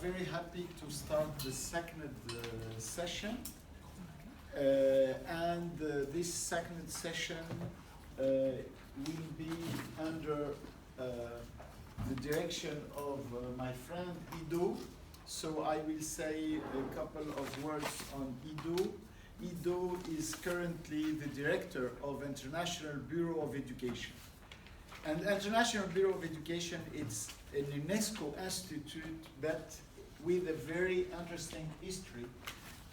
very happy to start the second session. This second session will be under the direction of my friend Ydo. So I will say a couple of words on Ydo. Ydo is currently the director of International Bureau of Education. And International Bureau of Education is an UNESCO institute, but with a very interesting history.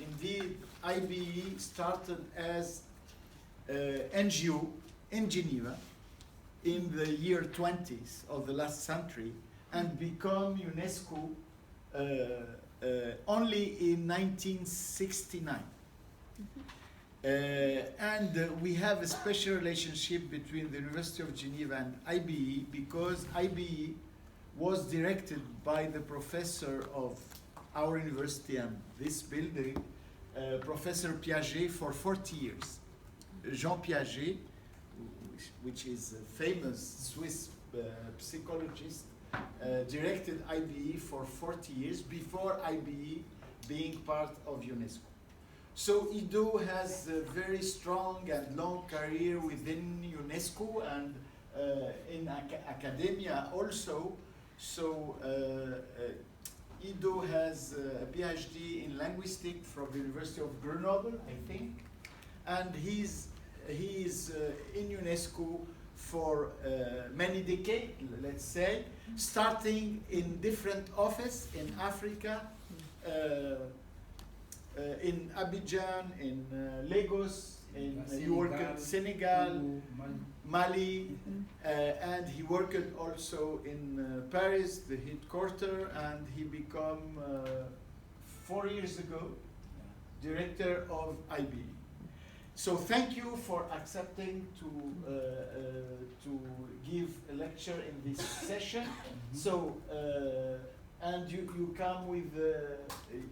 Indeed, IBE started as NGO in Geneva in the year 20s of the last century and become UNESCO only in 1969. We have a special relationship between the University of Geneva and IBE because IBE was directed by the professor of our university and this building, Professor Piaget, for 40 years. Jean Piaget, which is a famous Swiss psychologist, directed IBE for 40 years before IBE being part of UNESCO. So Ydo has a very strong and long career within UNESCO and in academia also. So Ydo has a PhD in linguistics from the University of Grenoble, I think, and he is in UNESCO for many decades, let's say, starting in different offices in Africa, in Abidjan, in Lagos, in Senegal, Mali, and he worked also in Paris, the headquarters, and he became 4 years ago director of IBE. So thank you for accepting to give a lecture in this session. So and you come with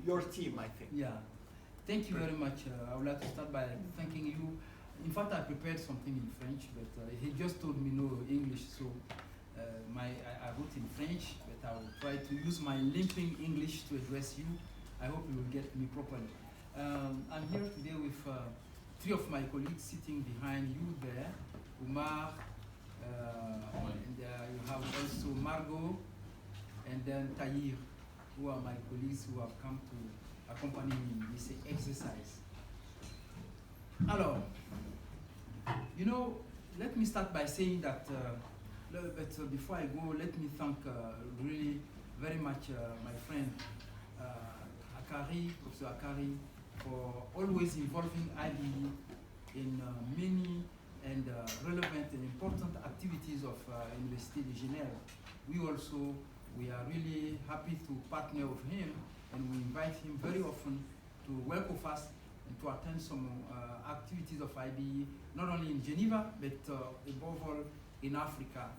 your team, I think. Yeah. Thank you very much. I would like to start by thanking you. In fact, I prepared something in French, but he just told me no English, so I wrote in French, but I will try to use my limping English to address you. I hope you will get me properly. I'm here today with three of my colleagues sitting behind you there, Umar, and you have also Margot, and then Tahir, who are my colleagues who have come to accompany me in this exercise. Alors, you know, let me start by saying that, but before I go, let me thank really very much my friend Akari, Professor Akari, for always involving IBE in many and relevant and important activities of Université de Genève. We are really happy to partner with him, and we invite him very often to work with us and to attend some activities of IBE, not only in Geneva, but above all in Africa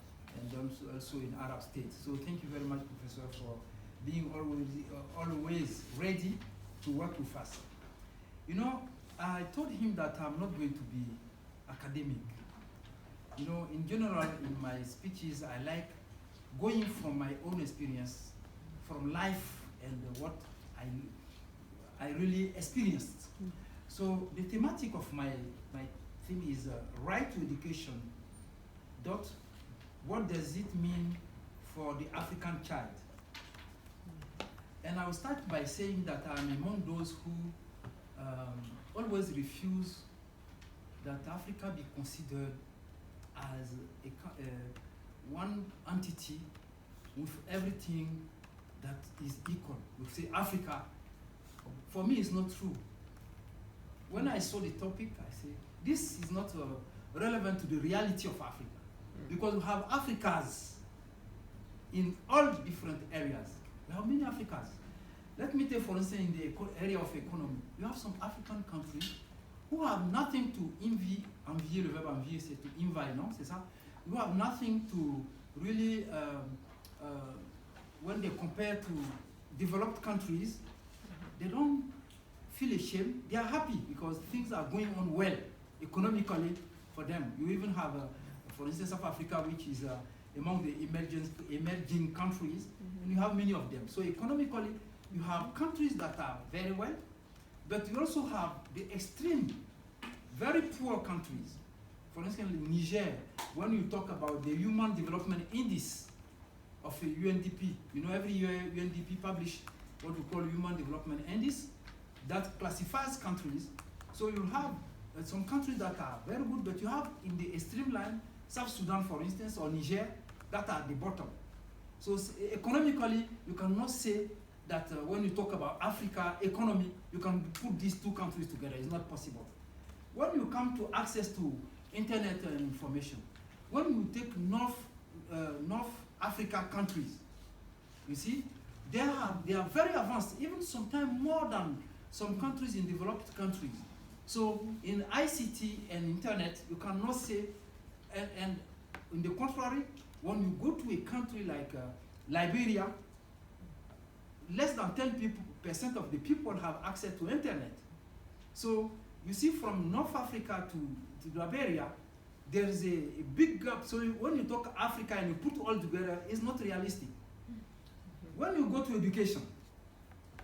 and also in Arab states. So thank you very much, Professor, for being always ready to work with us. You know, I told him that I'm not going to be academic. You know, in general, in my speeches, I like going from my own experience, from life and what I really experienced. So the thematic of my theme is right to education. What does it mean for the African child? And I will start by saying that I'm among those who always refuse that Africa be considered as one entity with everything that is equal. We say Africa. For me, it's not true. When I saw the topic, I say, this is not relevant to the reality of Africa. Because we have Africas in all different areas. We have many Africas. Let me take, for instance, in the area of economy, you have some African countries who have nothing to envy, envier, le verbe envier, c'est to envy, non? C'est ça? You have nothing to really, when they compare to developed countries, they don't feel ashamed. They are happy because things are going on well economically for them. You even have, for instance, South Africa, which is among the emerging countries, and you have many of them. So economically, You have countries that are very well, but you also have the extreme, very poor countries. For instance, Niger, when you talk about the Human Development Index of a UNDP, you know, every year UNDP publish what we call Human Development Index that classifies countries. So you have some countries that are very good, but you have in the extreme line, South Sudan, for instance, or Niger, that are at the bottom. So economically, you cannot say that when you talk about Africa economy, you can put these two countries together. It's not possible. When you come to access to internet and information, when you take North Africa countries, you see, they are very advanced, even sometimes more than some countries in developed countries. So in ICT and internet, you cannot say, and in the contrary, when you go to a country like Liberia, less than 10% of the people have access to internet. So you see, from North Africa to Liberia, there is a big gap. So when you talk Africa and you put all together, it's not realistic. When you go to education,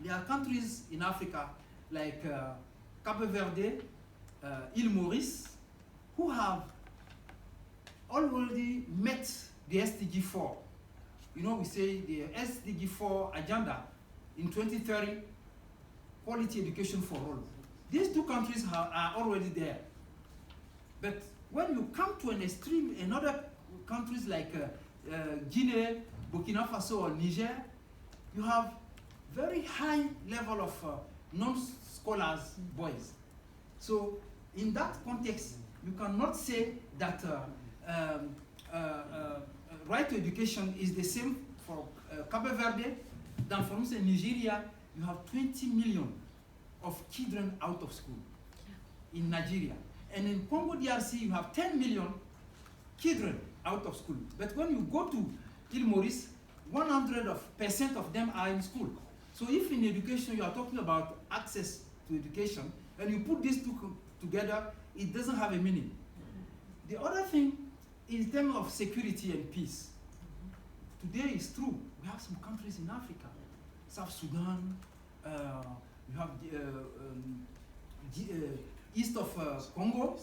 there are countries in Africa like Cape Verde, Île Maurice, who have already met the SDG 4. You know, we say the SDG 4 agenda in 2030, quality education for all. These two countries are already there. But when you come to an extreme in other countries like Guinea, Burkina Faso, or Niger, you have very high level of non-scholars boys. So in that context, you cannot say that right to education is the same for Cape Verde than, for instance, in Nigeria. You have 20 million of children out of school in Nigeria. And in Congo DRC, you have 10 million children out of school. But when you go to Île Maurice, 100% of them are in school. So if in education you are talking about access to education, and you put these two together, it doesn't have a meaning. The other thing, in terms of security and peace, today is true. We have some countries in Africa, South Sudan, you have east of Congo,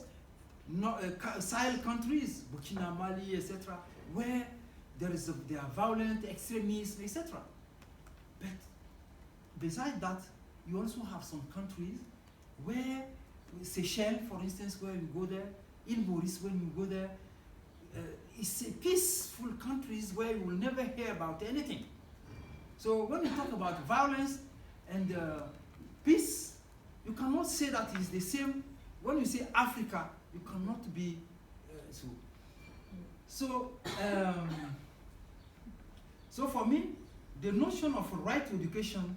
Sahel countries, Burkina, Mali, etc., where there are violent extremists, etc. But besides that, you also have some countries where, Seychelles, for instance, where you go there, Île Maurice, when you go there, it's a peaceful countries where you will never hear about anything. So when you talk about violence and peace, you cannot say that it's the same. When you say Africa, you cannot be so. So for me, the notion of right to education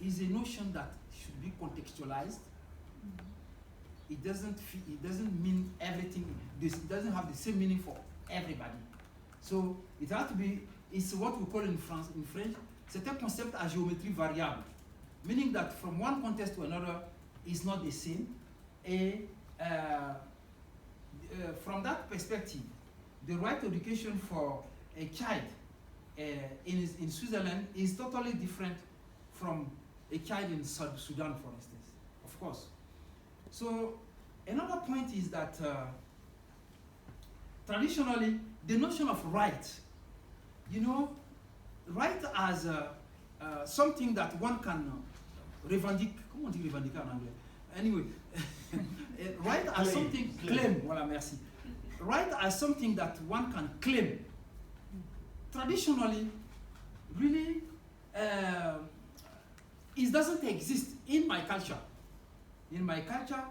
is a notion that should be contextualized. It doesn't mean everything. It doesn't have the same meaning for everybody. So it has to be. It's what we call in French, c'est un concept à géométrie variable, meaning that from one context to another is not the same. From that perspective, the right to education for a child in Switzerland is totally different from a child in South Sudan, for instance, of course. So another point is that traditionally, the notion of right, you know, right as something that one can revendique, comment on dit revendiquer en anglais? Anyway, right as something, claim, voilà, merci. Right as something that one can claim. Traditionally, really, it doesn't exist in my culture. In my culture,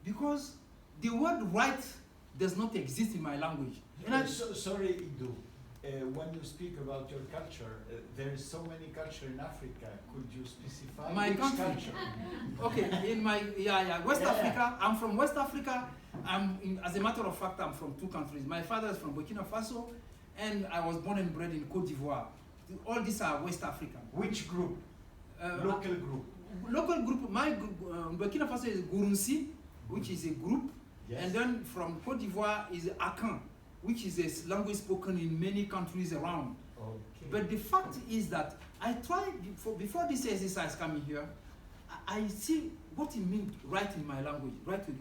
because the word right does not exist in my language. And sorry, Ydo. When you speak about your culture, there is so many culture in Africa. Could you specify my which country? culture? Okay, in my West Africa. I'm from West Africa. As a matter of fact, I'm from two countries. My father is from Burkina Faso, and I was born and bred in Côte d'Ivoire. All these are West African. Which group? Local group. Local group. My Burkina Faso is Gurunsi, which is a group, yes. And then from Côte d'Ivoire is Akan, which is a language spoken in many countries around. Okay. But the fact is that I tried, before this exercise coming here, I see what it means right in my language, right to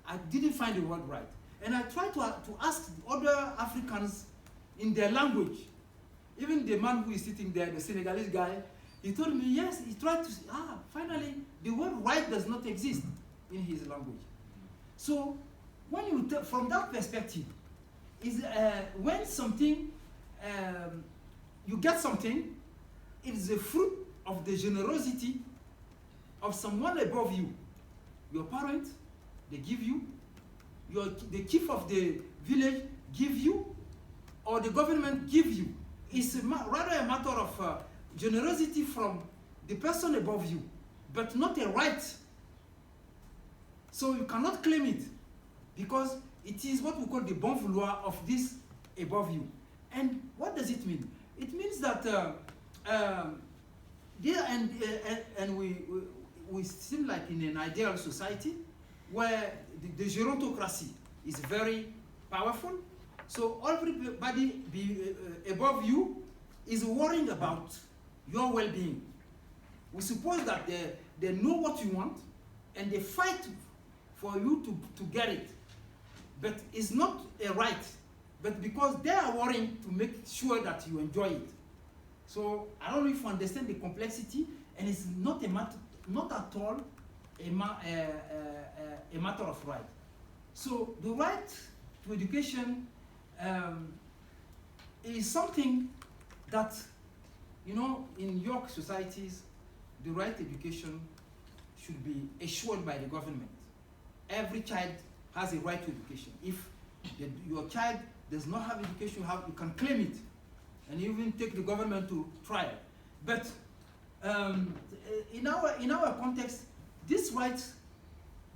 I didn't find the word right. And I tried to ask other Africans in their language. Even the man who is sitting there, the Senegalese guy, he told me, yes, he tried to say, finally, the word right does not exist in his language. So, when you from that perspective, is when something, you get something, it is the fruit of the generosity of someone above you. Your parents, they give you, the chief of the village give you, or the government give you. It's rather a matter of generosity from the person above you, but not a right. So you cannot claim it, because it is what we call the bon vouloir of this above you. And what does it mean? It means that we seem like in an ideal society where the gerontocracy is very powerful. So everybody above you is worrying about your well-being. We suppose that they know what you want and they fight for you to get it. But it's not a right, but because they are worrying to make sure that you enjoy it. So I don't know if you understand the complexity, and it's not at all a matter of right. So the right to education is something that, in your societies, the right to education should be assured by the government. Every child has a right to education. If your child does not have education, you can claim it, and even take the government to trial. But in our context, these rights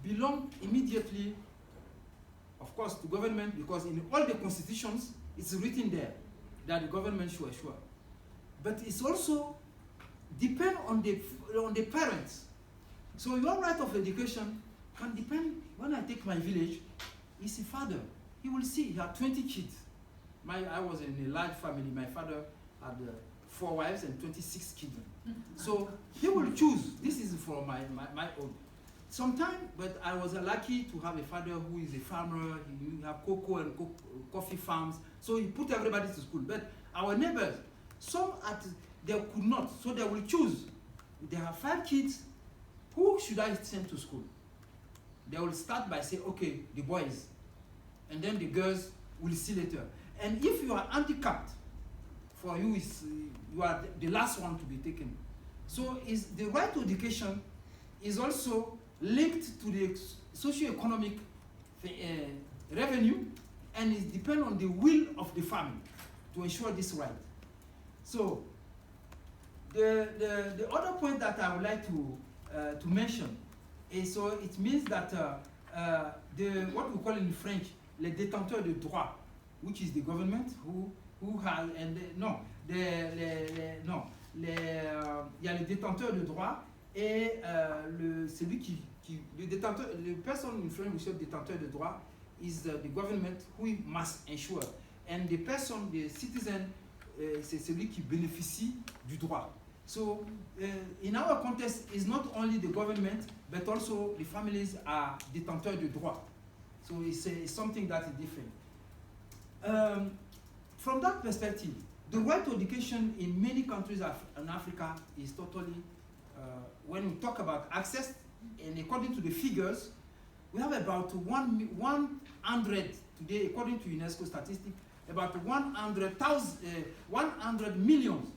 belong immediately, of course, to government, because in all the constitutions, it's written there that the government should assure. But it's also depend on the parents. So your right of education can depend. When I take my village, it's a father. He will see he had 20 kids. I was in a large family. My father had 4 wives and 26 children. So he will choose. This is for my own. Sometimes, but I was lucky to have a father who is a farmer. He have cocoa and coffee farms. So he put everybody to school. But our neighbors, they could not. So they will choose. They have 5 kids. Who should I send to school? They will start by saying, okay, the boys. And then the girls will see later. And if you are handicapped, for you, you are the last one to be taken. So the right to education is also linked to the socio-economic revenue, and it depends on the will of the family to ensure this right. So the other point that I would like to mention is, so it means that what we call in French les détenteurs de droit, which is the government who has, and il y a le détenteur de droit et le person in French we say détenteur de droit is the government who must ensure, and the person, the citizen, c'est celui qui bénéficie du droit. So in our context, it's not only the government, but also the families are détenteurs de droit. So it's something that is different. From that perspective, the right to education in many countries in Africa is totally, when we talk about access, and according to the figures, we have about 100 today, according to UNESCO statistics, about 100 million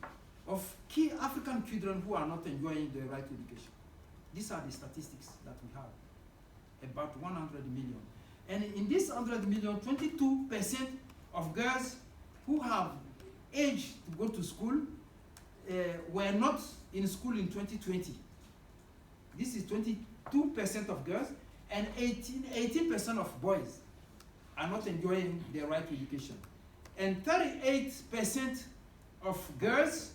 of key African children who are not enjoying the right to education. These are the statistics that we have, about 100 million. And in this 100 million, 22% of girls who have age to go to school were not in school in 2020. This is 22% of girls, and 18% of boys are not enjoying their right to education. And 38% of girls,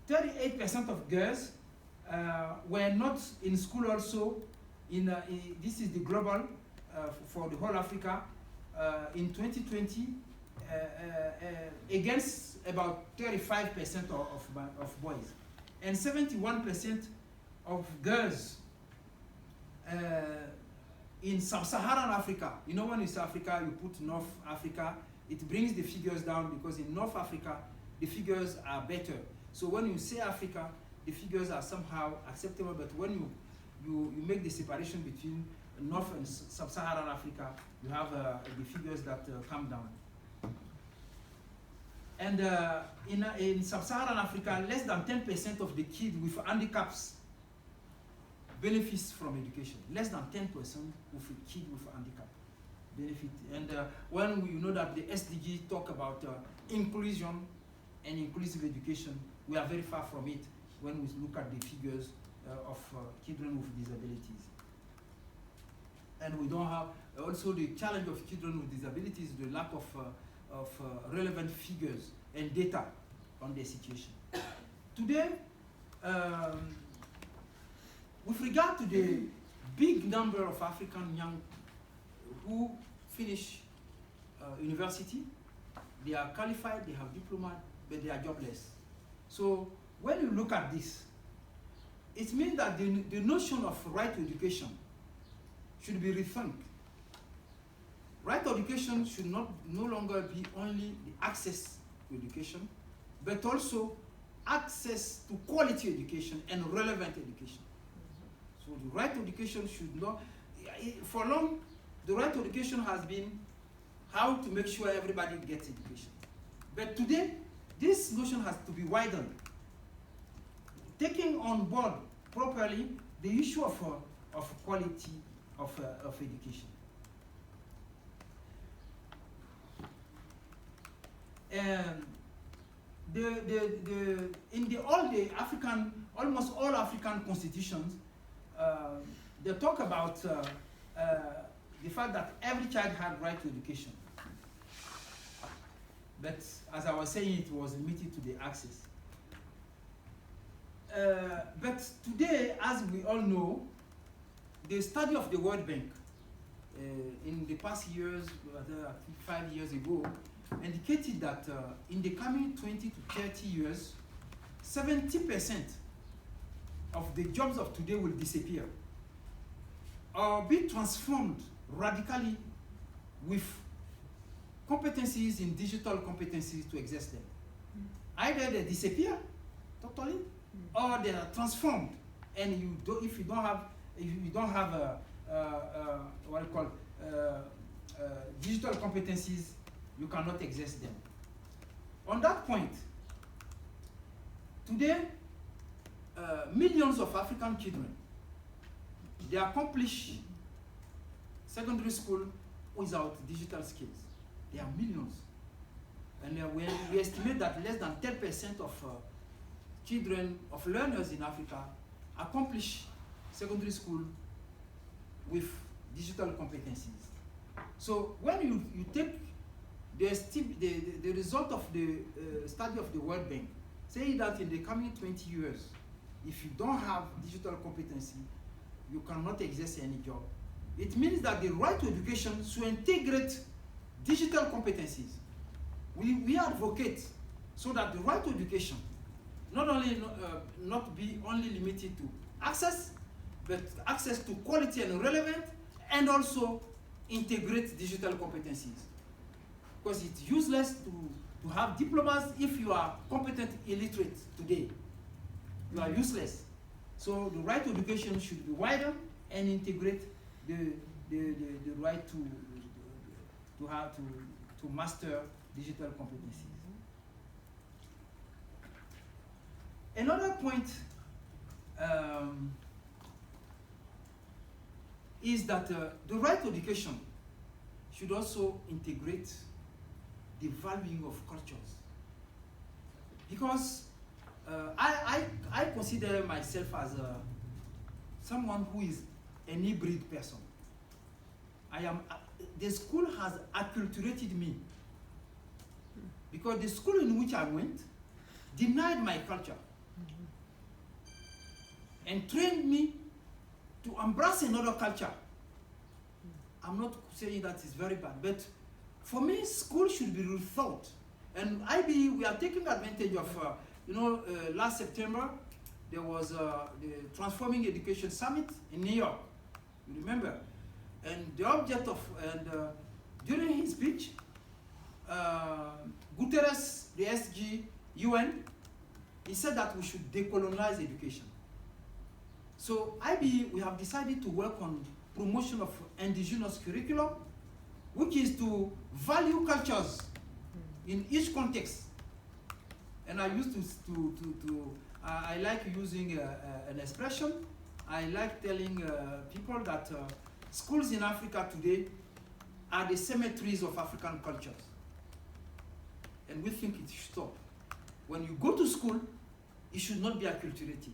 38% of girls were not in school also. This is the global for the whole Africa in 2020, against about 35% of boys, and 71% of girls in sub-Saharan Africa. You know, when you say Africa, you put North Africa, it brings the figures down, because in North Africa, the figures are better. So when you say Africa, the figures are somehow acceptable, but when you make the separation between North and Sub-Saharan Africa, you have the figures that come down. And in Sub-Saharan Africa, less than 10% of the kids with handicaps benefits from education. Less than 10% of a kid with a handicap benefit. And when we know that the SDG talk about inclusion and inclusive education, we are very far from it when we look at the figures of children with disabilities. And we don't have, also the challenge of children with disabilities is the lack of relevant figures and data on their situation. Today, with regard to the big number of African young who finish university, they are qualified, they have diploma, but they are jobless. So when you look at this, it means that the notion of right to education should be rethink. Right to education should no longer be only the access to education, but also access to quality education and relevant education. So the right to education should not, for long, the right to education has been how to make sure everybody gets education. But today, this notion has to be widened, taking on board properly the issue of quality of education. And almost all African constitutions, they talk about the fact that every child had right to education. But as I was saying, it was limited to the access. But today, as we all know, the study of the World Bank in the past years, 5 years ago, indicated that in the coming 20 to 30 years, 70% of the jobs of today will disappear or be transformed radically with competencies in digital competencies to exist them. Either they disappear totally, or they are transformed, and if you don't have what you call digital competencies, you cannot exist them. On that point, today, millions of African children, they accomplish secondary school without digital skills. There are millions. And we estimate that less than 10% of children, of learners in Africa, accomplish secondary school with digital competencies. So when you take the result of the study of the World Bank, say that in the coming 20 years, if you don't have digital competency, you cannot exerce any job. It means that the right to education should integrate digital competencies. We advocate so that the right to education not be only limited to access, but access to quality and relevant, and also integrate digital competencies. Because it's useless to have diplomas if you are competent illiterate today. You are useless. So the right to education should be wider and integrate the right to master digital competencies. Another point is that the right to education should also integrate the valuing of cultures. Because I consider myself as someone who is an hybrid person. The school has acculturated me, because the school in which I went denied my culture and trained me to embrace another culture. I'm not saying that it's very bad, but for me, school should be rethought. And IB, we are taking advantage of, last September, there was the Transforming Education Summit in New York. You remember? And the object of, during his speech, Guterres, the SG, UN, he said that we should decolonize education. So IB, we have decided to work on promotion of indigenous curriculum, which is to value cultures in each context. And I used I like using an expression. I like telling people that schools in Africa today are the cemeteries of African cultures. And we think it should stop. When you go to school, it should not be acculturated.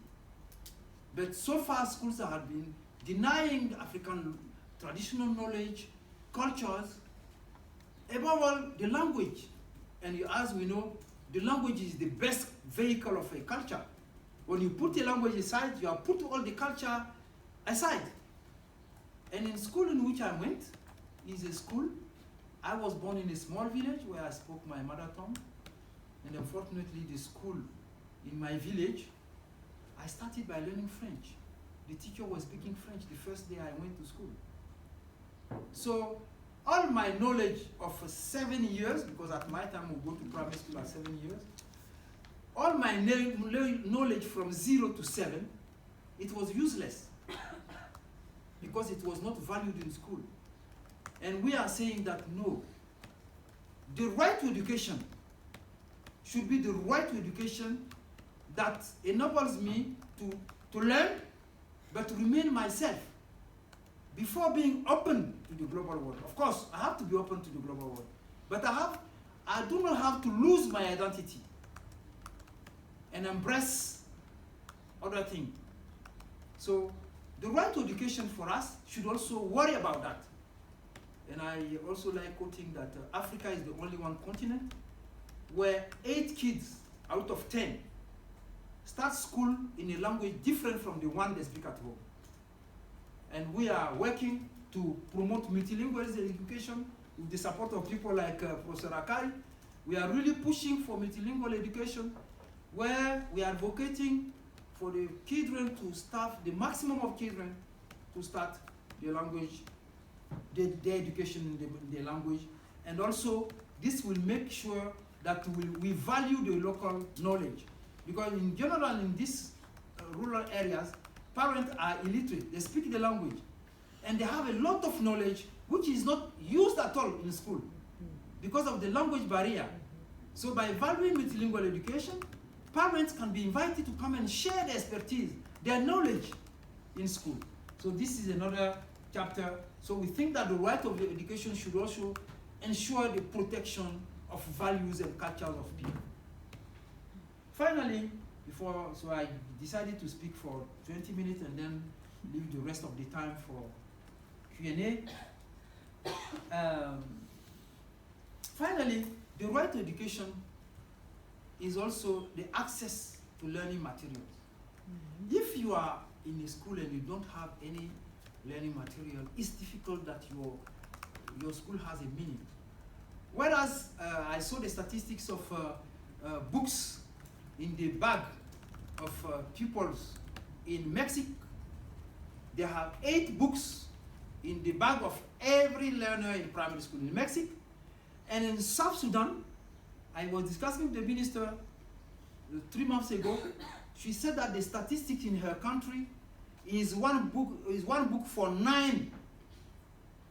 But so far, schools have been denying African traditional knowledge, cultures, above all, the language. And as we know, the language is the best vehicle of a culture. When you put a language aside, you have put all the culture aside. And in school in which I went, is a school. I was born in a small village where I spoke my mother tongue. And unfortunately, the school in my village, I started by learning French. The teacher was speaking French the first day I went to school. So all my knowledge of 7 years, because at my time we go to primary school at 7 years, all my knowledge from 0 to 7, it was useless because it was not valued in school. And we are saying that no, the right to education should be the right to education that enables me to learn, but to remain myself before being open to the global world. Of course, I have to be open to the global world, but I do not have to lose my identity and embrace other things. So the right to education for us should also worry about that. And I also like quoting that Africa is the only one continent where 8 kids out of 10 start school in a language different from the one they speak at home. And we are working to promote multilingual education with the support of people like Professor Akai. We are really pushing for multilingual education, where we are advocating for the children to start, the maximum of children to start the language, their education in the language. And also, this will make sure that we value the local knowledge. Because in general, in these rural areas, parents are illiterate. They speak the language. And they have a lot of knowledge which is not used at all in school because of the language barrier. So by valuing multilingual education, parents can be invited to come and share their expertise, their knowledge in school. So this is another chapter. So we think that the right of education should also ensure the protection of values and cultures of people. Finally, so I decided to speak for 20 minutes and then leave the rest of the time for Q&A. Finally, the right to education is also the access to learning materials. Mm-hmm. If you are in a school and you don't have any learning material, it's difficult that your school has a meaning. Whereas I saw the statistics of books in the bag of pupils in Mexico. They have 8 books in the bag of every learner in primary school in Mexico. And in South Sudan, I was discussing with the minister 3 months ago. She said that the statistics in her country is one book for 9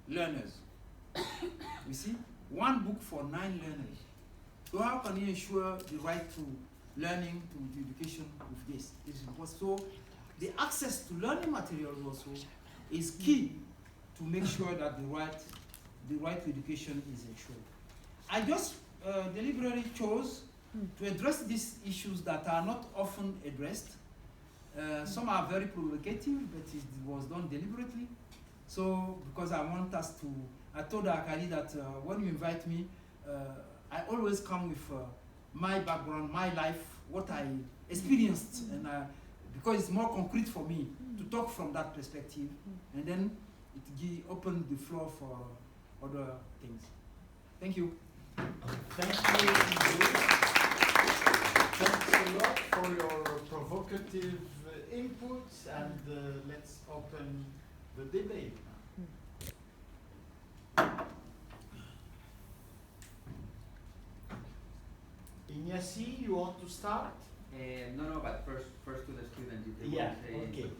learners. You see, 1 book for 9 learners. So how can you ensure the right to learning, to education with this? So the access to learning materials also is key to make sure that the right to education is ensured. I just deliberately chose to address these issues that are not often addressed. Some are very provocative, but it was done deliberately. So, because I want us to, I told Akari that when you invite me, I always come with my background, my life, what I experienced, and because it's more concrete for me to talk from that perspective, and then it opened the floor for other things. Thank you. Thank you, Ido. Thanks a lot for your provocative inputs, and let's open the debate now. Ignasi, you want to start? No, but first to the students. If they Yeah, want to say okay. anything.